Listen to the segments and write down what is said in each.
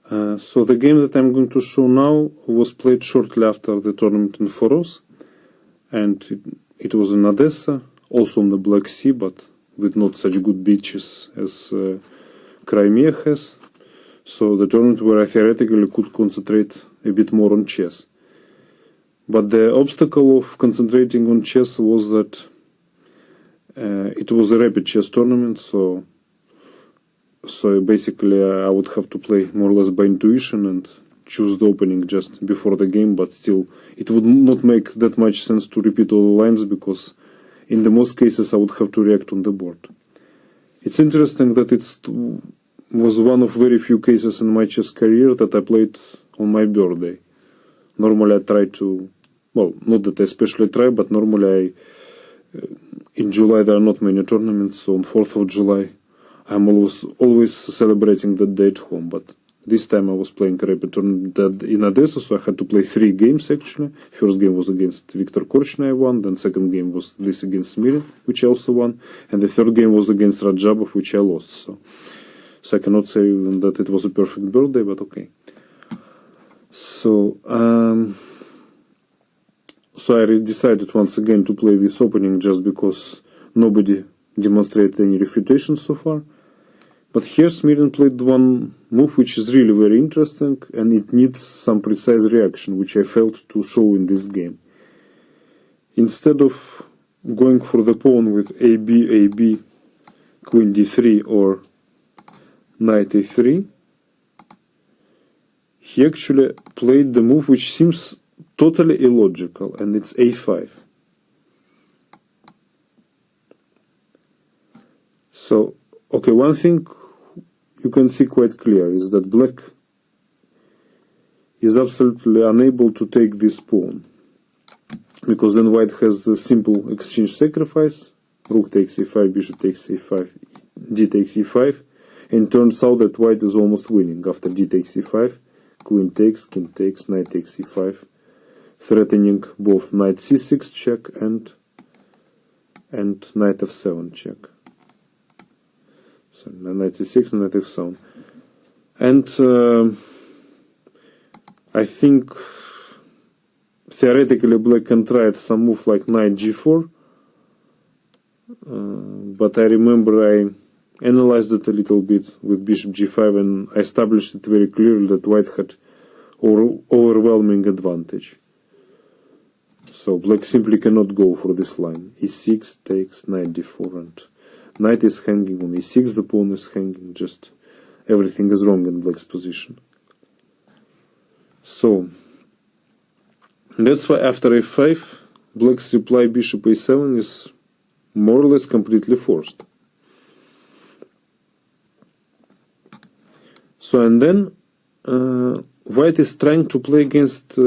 So the game that I'm going to show now was played shortly after the tournament in Foros, and it was in Odessa, also on the Black Sea, but with not such good beaches as Crimea has. So the tournament where I theoretically could concentrate a bit more on chess. But the obstacle of concentrating on chess was that it was a rapid chess tournament, so basically I would have to play more or less by intuition and choose the opening just before the game, but still it would not make that much sense to repeat all the lines, because in the most cases I would have to react on the board. It's interesting that it was one of very few cases in my chess career that I played on my birthday. Normally I try to, well, not that I especially try, but normally in July there are not many tournaments, so on 4th of July I'm always celebrating that day at home, but this time I was playing a rapid tournament in Odessa, so I had to play 3 games actually. First game was against Viktor Korchnoi, I won, then second game was this against Smirin, which I also won, and the third game was against Rajabov, which I lost, so I cannot say even that it was a perfect birthday, but okay. So I decided once again to play this opening just because nobody demonstrated any refutation so far. But here Smirin played one move which is really very interesting, and it needs some precise reaction, which I failed to show in this game. Instead of going for the pawn with AB, Queen D3 or Knight A3, he actually played the move which seems totally illogical, and it's A5. So, okay, one thing you can see quite clear is that black is absolutely unable to take this pawn, because then white has the simple exchange sacrifice, rook takes a5, bishop takes a5, d takes e5, and turns out that white is almost winning after d takes e5, queen takes, king takes, knight takes e5, threatening both knight c6 check and knight f7 check. So knight c6 and knight f7. And I think theoretically black can try some move like knight g4, but I remember I analyzed it a little bit with bishop g5, and I established it very clearly that white had overwhelming advantage. So black simply cannot go for this line. e6 takes knight d4, and knight is hanging on e6, the pawn is hanging, just everything is wrong in black's position. So that's why after a5, black's reply bishop a7 is more or less completely forced. So, and then white is trying to play against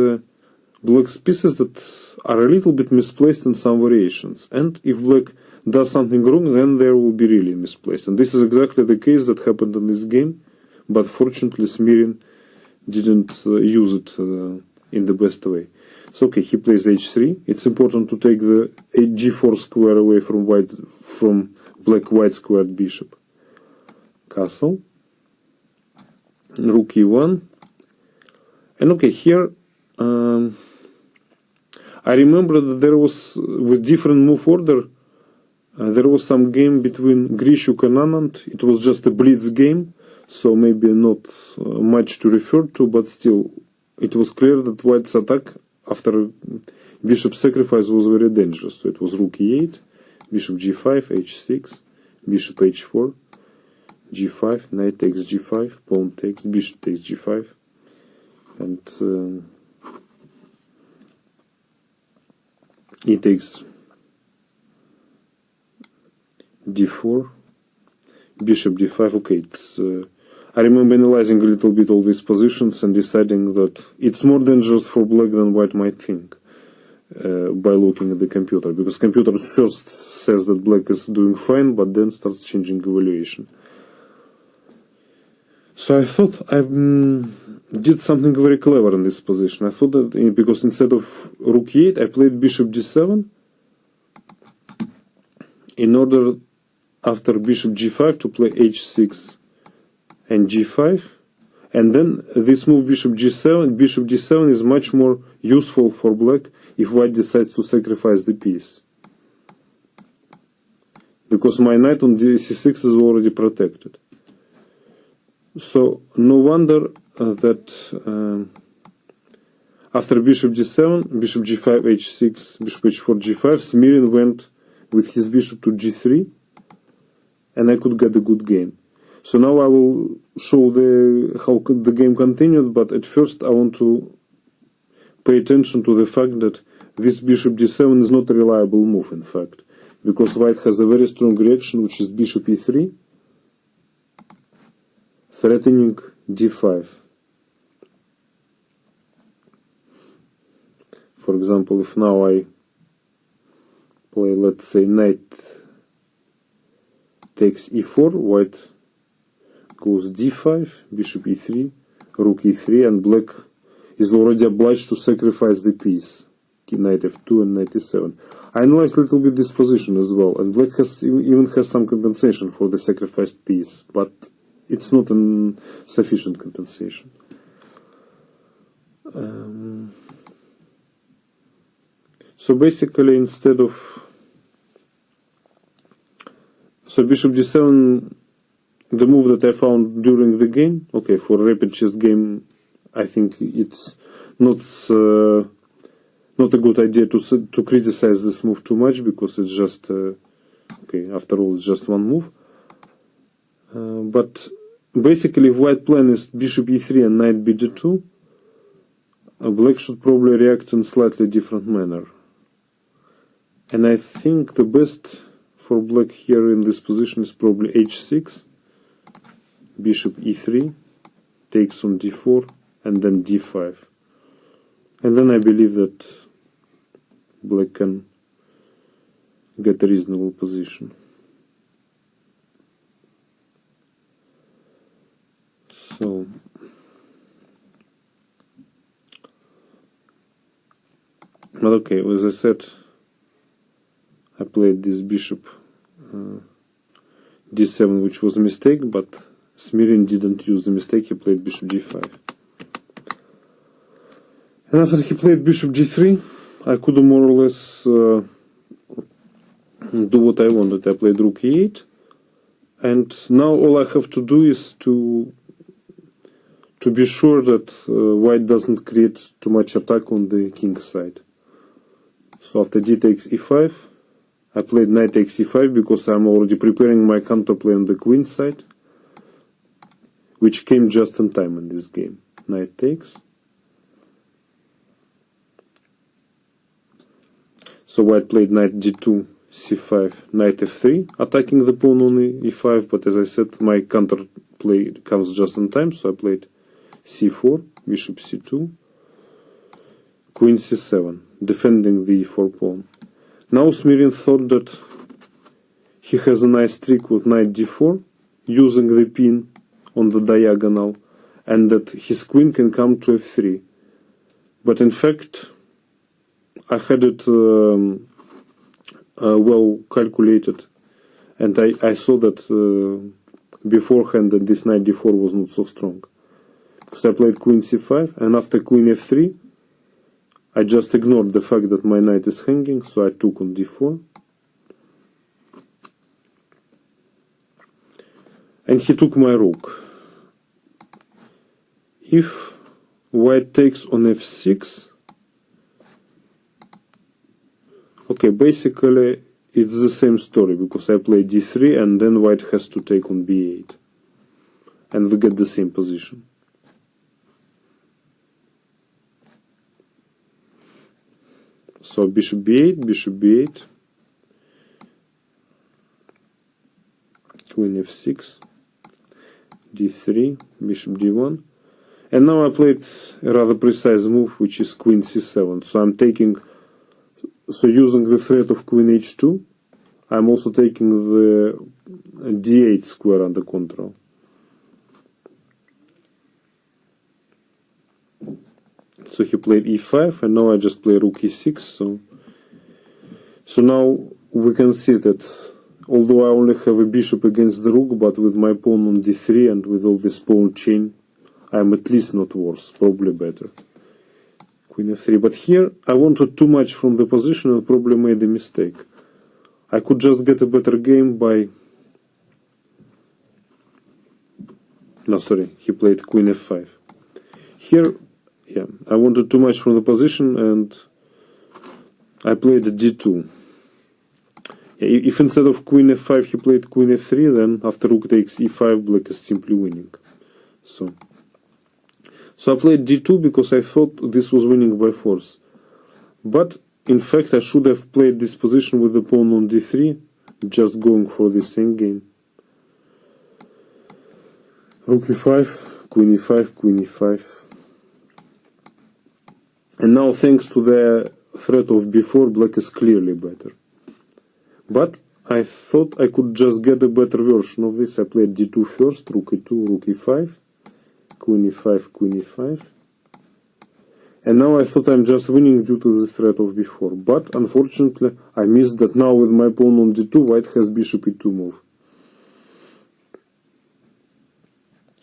black's pieces that are a little bit misplaced in some variations, and if black does something wrong, then they will be really misplaced. And this is exactly the case that happened in this game, but fortunately Smirin didn't use it in the best way. So okay, he plays h3. It's important to take the g4 square away from black-white squared bishop. Castle. Rook e1. And okay, here I remember that there was, with different move order, there was some game between Grishuk and Anand. It was just a blitz game, so maybe not much to refer to, but still it was clear that white's attack after bishop sacrifice was very dangerous. So it was rook e8, bishop g5, h6, bishop h4, g5, knight takes g5, pawn takes, bishop takes g5, and e takes d4, bishop d5. Okay, it's I remember analyzing a little bit all these positions and deciding that it's more dangerous for black than white might think by looking at the computer, because computer first says that black is doing fine, but then starts changing evaluation. So I thought I did something very clever in this position. I thought that because instead of rook e8 I played bishop d7 in order after bishop g5 to play h6 and g5, And then this move bishop d7 is much more useful for black if white decides to sacrifice the piece. Because my knight on c6 is already protected. So no wonder that after bishop d7, bishop g5, h6, bishop h4, g5, Smirin went with his bishop to g3, and I could get a good game. So now I will show how the game continued, but at first I want to pay attention to the fact that this bishop d7 is not a reliable move, in fact, because white has a very strong reaction, which is bishop e3, threatening d5. For example, if now I play, let's say, knight takes e4, white goes d5, bishop e3, rook e3, and black is already obliged to sacrifice the piece, knight f2 and knight e7. I analyzed a little bit this position as well, and black even has some compensation for the sacrificed piece, but it's not a sufficient compensation. So basically, instead of bishop d7, the move that I found during the game, okay, for a rapid chess game, I think it's not a good idea to criticize this move too much, because it's just okay. After all, it's just one move. But basically, if white plan is bishop e3 and knight bg2, black should probably react in slightly different manner. And I think the best for black here in this position is probably h6, bishop e3, takes on d4, and then d5. And then I believe that black can get a reasonable position. So but okay, as I said, I played this bishop d7, which was a mistake, but Smirin didn't use the mistake. He played bishop g5. And after he played bishop g3, I could more or less do what I wanted. I played rook e8, and now all I have to do is to be sure that white doesn't create too much attack on the king side. So after d takes e5, I played knight takes e5 because I'm already preparing my counterplay on the queen side, which came just in time in this game. Knight takes. So white played knight g2, c5, knight f3, attacking the pawn on e5, but as I said, my counterplay comes just in time, so I played c4, bishop c2, queen c7, defending the e4 pawn. Now Smirin thought that he has a nice trick with knight d4, using the pin on the diagonal, and that his queen can come to f3. But in fact, I had it well calculated, and I saw that beforehand that this knight d4 was not so strong. Because I played queen c5, and after queen f3, I just ignored the fact that my knight is hanging, so I took on d4. And he took my rook. If white takes on f6, okay, basically it's the same story, because I play d3 and then white has to take on b8. And we get the same position. So bishop b8, queen f6, d3, bishop d1. And now I played a rather precise move, which is queen c7. So I'm taking, so using the threat of queen h2, I'm also taking the d8 square under control. So he played e5, and now I just play rook e6. So now we can see that although I only have a bishop against the rook, but with my pawn on d3 and with all this pawn chain, I'm at least not worse, probably better. Queen f3, but here I wanted too much from the position and probably made a mistake. I could just get a better game by... No, sorry, he played queen f5. Here, yeah, I wanted too much from the position and I played d2. If instead of queen f5 he played queen f3, then after rook takes e5, black is simply winning. So I played d2 because I thought this was winning by force. But in fact I should have played this position with the pawn on d3, just going for the same game. Rook e5, queen e5, queen e5. And now thanks to the threat of b4, black is clearly better. But I thought I could just get a better version of this. I played d2 first, rook e2, rook e5, queen e5, queen e5. And now I thought I'm just winning due to the threat of b4. But unfortunately I missed that now with my pawn on d2, white has bishop e2 move.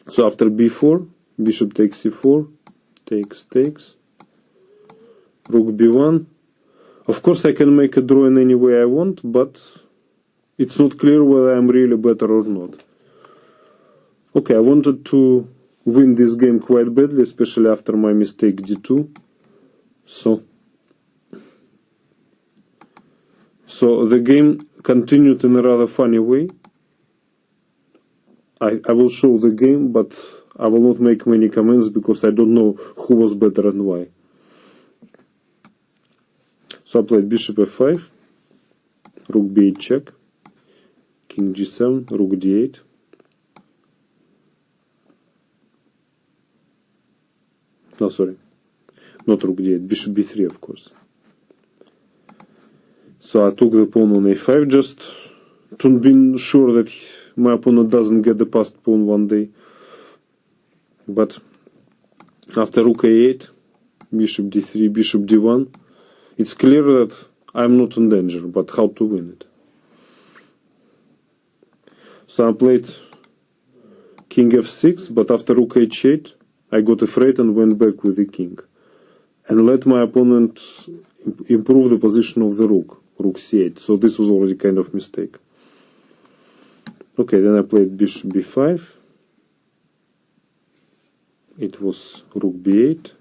So after b4, bishop takes c4, takes, rook b1. Of course I can make a draw in any way I want, but it's not clear whether I'm really better or not. Okay, I wanted to win this game quite badly, especially after my mistake d2. So the game continued in a rather funny way. I will show the game, but I will not make many comments because I don't know who was better and why. So I played bishop f5, rook b8 check, king g7, rook d8. No, sorry, not rook d8, bishop b3, of course. So I took the pawn on a5 just to be sure that my opponent doesn't get the passed pawn one day. But after rook a8, bishop d3, bishop d1, it's clear that I'm not in danger, but how to win it? So I played king f6, but after rook h8, I got afraid and went back with the king. And let my opponent improve the position of the rook, rook c8. So this was already kind of mistake. Okay, then I played bishop b5. It was rook b8.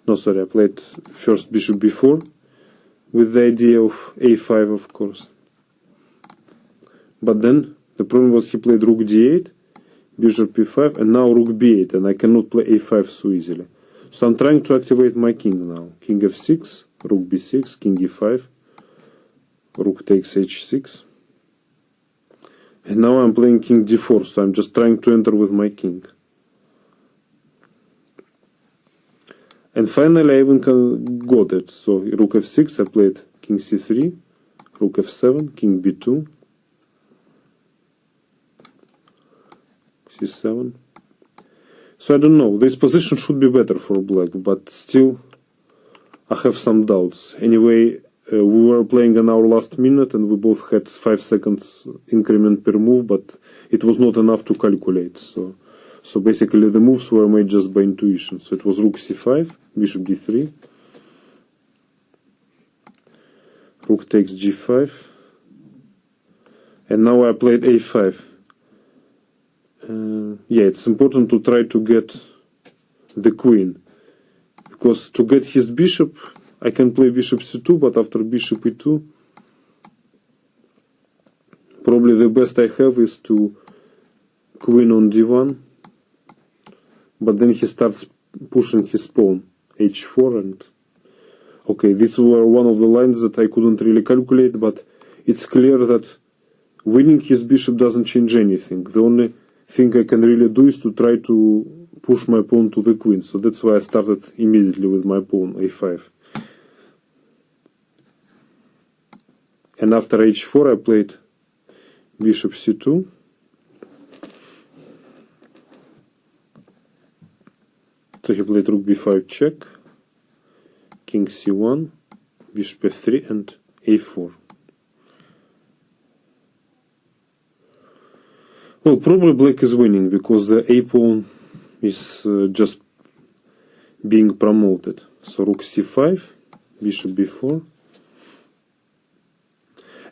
No, sorry, I played first bishop b4 with the idea of a5, of course. But then the problem was he played rook d8, bishop e5, and now rook b8, and I cannot play a5 so easily. So I'm trying to activate my king now. King f6, rook b6, king e5, rook takes h6. And now I'm playing king d4, so I'm just trying to enter with my king. And finally I even got it. So rook f6, I played king c3, rook f7, king b2, c7. So I don't know, this position should be better for black, but still I have some doubts. Anyway, we were playing in our last minute and we both had 5 seconds increment per move, but it was not enough to calculate. So basically the moves were made just by intuition. So it was rook c5, bishop d3, rook takes g5, and now I played a5. Yeah, it's important to try to get the queen, because to get his bishop I can play bishop c2, but after bishop e2 probably the best I have is to queen on d1, but then he starts pushing his pawn h4, and okay, these were one of the lines that I couldn't really calculate, but it's clear that winning his bishop doesn't change anything. The only thing I can really do is to try to push my pawn to the queen, so that's why I started immediately with my pawn a5. And after h4 I played bishop c2, so he played rook b5 check, king c1, bishop f3 and a4. Well, probably black is winning because the a pawn is just being promoted. So rook c5, bishop b4.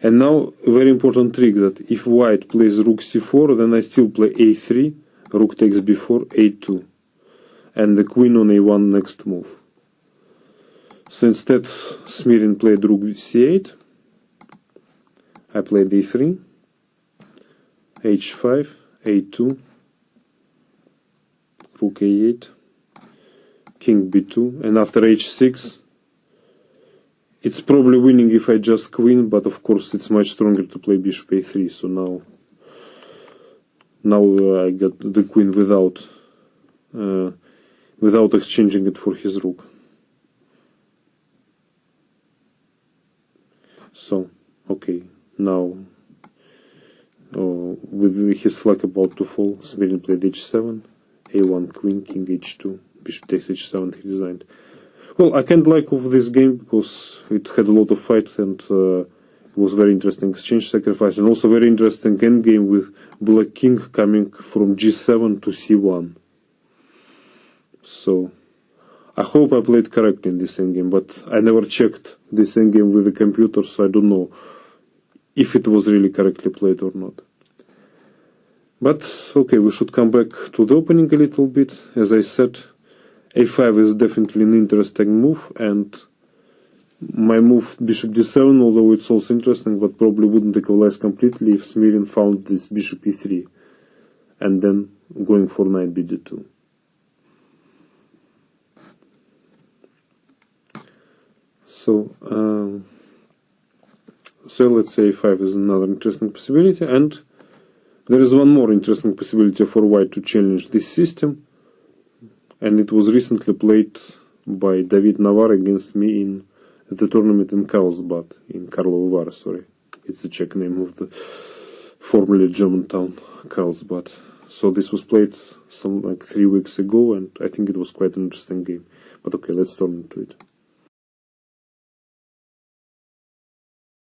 And now a very important trick that if white plays rook c4, then I still play a3, rook takes b4, a2, and the queen on a1 next move. So instead Smirin played rook c8, I played e3, h5, a2, rook a8, king b2, and after h6, it's probably winning if I just queen, but of course it's much stronger to play bishop a3. So now I got the queen without exchanging it for his rook. So okay, now with his flag about to fall, Smirin played h7, a1 queen, king h2, bishop takes h7. He designed. Well, I can't like of this game because it had a lot of fight and it was very interesting exchange sacrifice and also very interesting endgame with black king coming from g7 to c1. So I hope I played correctly in this endgame, but I never checked this endgame with the computer, so I don't know if it was really correctly played or not. But okay, we should come back to the opening a little bit. As I said, a5 is definitely an interesting move, and my move bishop d7, although it's also interesting, but probably wouldn't equalize completely if Smirin found this bishop e3 and then going for knight bd2. So let's say a5 is another interesting possibility, and there is one more interesting possibility for white to challenge this system, and it was recently played by David Navar against me in the tournament in Karlsbad, in Karlovy Vary, sorry. It's the Czech name of the formerly German town, Karlsbad. So this was played some like 3 weeks ago, and I think it was quite an interesting game. But okay, let's turn into it.